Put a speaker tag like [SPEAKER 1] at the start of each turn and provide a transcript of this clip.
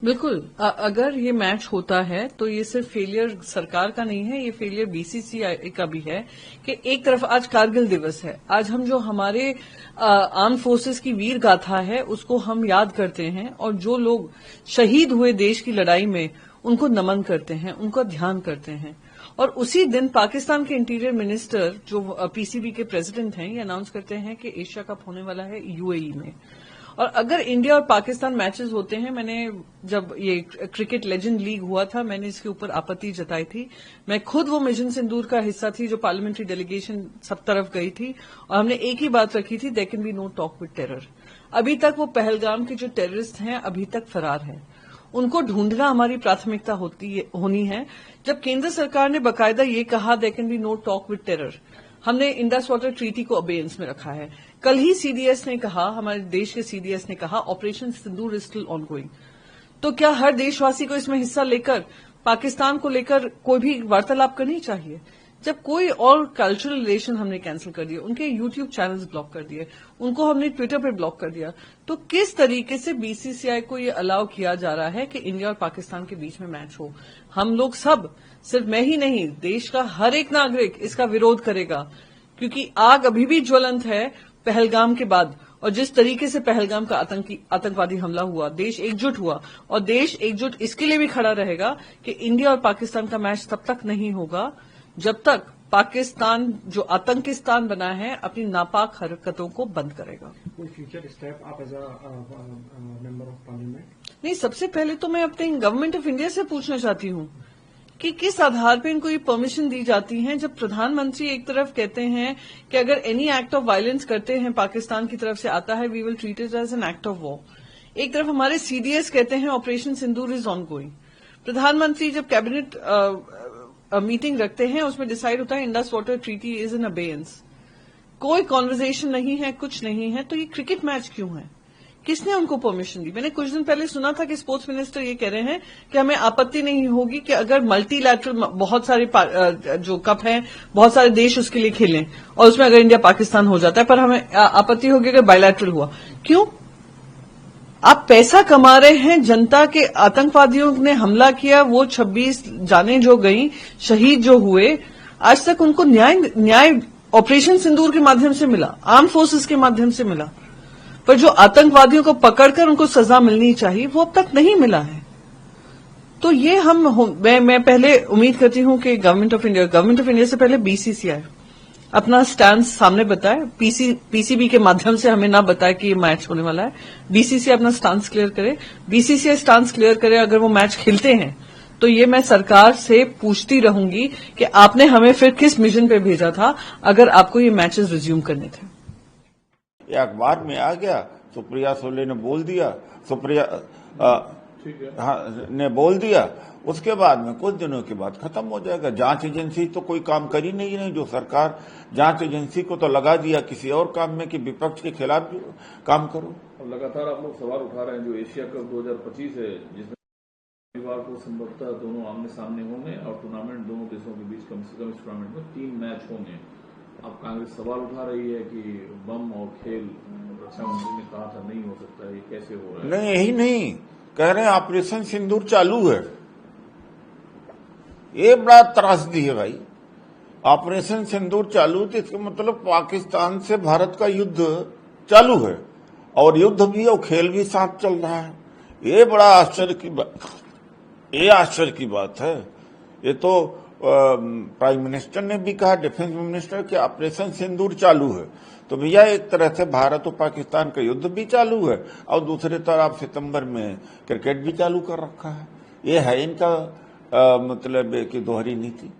[SPEAKER 1] बिल्कुल। अगर ये मैच होता है तो ये सिर्फ फेलियर सरकार का नहीं है, ये फेलियर बीसीसीआई का भी है कि एक तरफ आज कारगिल दिवस है, आज हम जो हमारे आर्म फोर्सेस की वीर गाथा है उसको हम याद करते हैं और जो लोग शहीद हुए देश की लड़ाई में उनको नमन करते हैं, उनका ध्यान करते हैं। और उसी दिन पाकिस्तान के इंटीरियर मिनिस्टर जो पीसीबी के प्रेसिडेंट हैं ये अनाउंस करते हैं कि एशिया कप होने वाला है यूएई में। और अगर इंडिया और पाकिस्तान मैचेस होते हैं, मैंने जब ये क्रिकेट लेजेंड लीग हुआ था मैंने इसके ऊपर आपत्ति जताई थी। मैं खुद वो मिशन सिंदूर का हिस्सा थी जो पार्लियामेंट्री डेलीगेशन सब तरफ गई थी और हमने एक ही बात रखी थी, there can be no talk with terror. अभी तक वो पहलगाम के जो टेररिस्ट हैं अभी तक फरार हैं, उनको ढूंढना हमारी प्राथमिकता होनी है। जब केंद्र सरकार ने बाकायदा ये कहा there can be no talk with terror, हमने इंडस वाटर ट्रीटी को अबेयंस में रखा है। कल ही सीडीएस ने कहा, हमारे देश के सीडीएस ने कहा operation Sindoor is still ongoing. तो क्या हर देशवासी को इसमें हिस्सा लेकर पाकिस्तान को लेकर कोई भी वार्तालाप करनी चाहिए? जब कोई और कल्चरल रिलेशन हमने कैंसिल कर दिए, उनके यूट्यूब चैनल्स ब्लॉक कर दिए, उनको हमने ट्विटर पे ब्लॉक कर दिया, तो किस तरीके से बीसीसीआई को ये अलाउ किया जा रहा है कि इंडिया और पाकिस्तान के बीच में मैच हो? हम लोग सब, सिर्फ मैं ही नहीं, देश का हर एक नागरिक इसका विरोध करेगा, क्योंकि आग अभी भी ज्वलंत है पहलगाम के बाद। और जिस तरीके से पहलगाम का आतंकवादी हमला हुआ, देश एकजुट हुआ, और देश एकजुट इसके लिए भी खड़ा रहेगा कि इंडिया और पाकिस्तान का मैच तब तक नहीं होगा जब तक पाकिस्तान जो आतंकिस्तान बना है अपनी नापाक हरकतों को बंद करेगा।
[SPEAKER 2] कोई फ्यूचर स्टेप आप as a member of parliament?
[SPEAKER 1] नहीं, सबसे पहले तो मैं अपने गवर्नमेंट ऑफ इंडिया से पूछना चाहती हूं कि किस आधार पर इनको ये परमिशन दी जाती है, जब प्रधानमंत्री एक तरफ कहते हैं कि अगर एनी एक्ट ऑफ वायलेंस करते हैं पाकिस्तान की तरफ से आता है we will treat it as an act of war. एक तरफ हमारे सीडीएस कहते हैं operation Sindoor is ongoing. प्रधानमंत्री जब कैबिनेट मीटिंग रखते हैं उसमें डिसाइड होता है Indus water treaty is in abeyance. कोई कॉन्वर्जेशन नहीं है, कुछ नहीं है, तो ये क्रिकेट मैच क्यों है? किसने उनको परमिशन दी? मैंने कुछ दिन पहले सुना था कि स्पोर्ट्स मिनिस्टर ये कह रहे हैं कि हमें आपत्ति नहीं होगी कि अगर मल्टीलैटरल बहुत सारे जो कप हैं बहुत सारे देश उसके लिए खेलें और उसमें अगर इंडिया पाकिस्तान हो जाता है, पर हमें आपत्ति होगी अगर बायलैटरल हुआ। क्यों? आप पैसा कमा रहे हैं, जनता के आतंकवादियों ने हमला किया, वो 26 जाने जो गई, शहीद जो हुए, आज तक उनको न्याय ऑपरेशन सिंदूर के माध्यम से मिला, आर्म फोर्सेस के माध्यम से मिला, पर जो आतंकवादियों को पकड़कर उनको सजा मिलनी चाहिए वो अब तक नहीं मिला है। तो ये मैं पहले उम्मीद करती हूं कि गवर्नमेंट ऑफ इंडिया से पहले बीसीसीआई अपना स्टैंड सामने बताए, पीसीबी के माध्यम से हमें ना बताए कि ये मैच होने वाला है। बीसीसीआई अपना स्टांस क्लियर करे, बीसीसीआई स्टांस क्लियर करे। अगर वो मैच खेलते हैं तो ये मैं सरकार से पूछती रहूंगी कि आपने हमें फिर किस मिशन पे भेजा था अगर आपको ये मैचेस रिज्यूम करने थे।
[SPEAKER 3] ये अखबार में आ गया, सुप्रिया सुले ने बोल दिया, ने बोल दिया, उसके बाद में कुछ दिनों के बाद खत्म हो जाएगा। जांच एजेंसी तो कोई काम कर ही नहीं जो सरकार जांच एजेंसी को तो लगा दिया किसी और काम में कि विपक्ष के खिलाफ काम करो।
[SPEAKER 4] लगातार आप लोग सवाल उठा रहे हैं जो एशिया कप 2025 है जिसमें रविवार को संभवतः दोनों आमने सामने होंगे और टूर्नामेंट दोनों देशों के बीच कम से कम इस टूर्नामेंट में 3 मैच होंगे। अब कांग्रेस सवाल उठा रही है कि बम और खेल रक्षा मंत्री ने कहा था नहीं हो सकता है, ये कैसे हो रहा है?
[SPEAKER 3] नहीं, यही नहीं कह रहे हैं, ऑपरेशन सिंदूर चालू है। ये बड़ा त्रासदी है भाई। ऑपरेशन सिंदूर चालू तो इसका मतलब पाकिस्तान से भारत का युद्ध चालू है और युद्ध भी और खेल भी साथ चल रहा है। ये बड़ा आश्चर्य की बात है। ये तो प्राइम मिनिस्टर ने भी कहा, डिफेंस मिनिस्टर, कि ऑपरेशन सिंदूर चालू है। तो भैया एक तरह से भारत और पाकिस्तान का युद्ध भी चालू है और दूसरी तरफ सितंबर में क्रिकेट भी चालू कर रखा है। ये है इनका मतलब कि दोहरी नीति।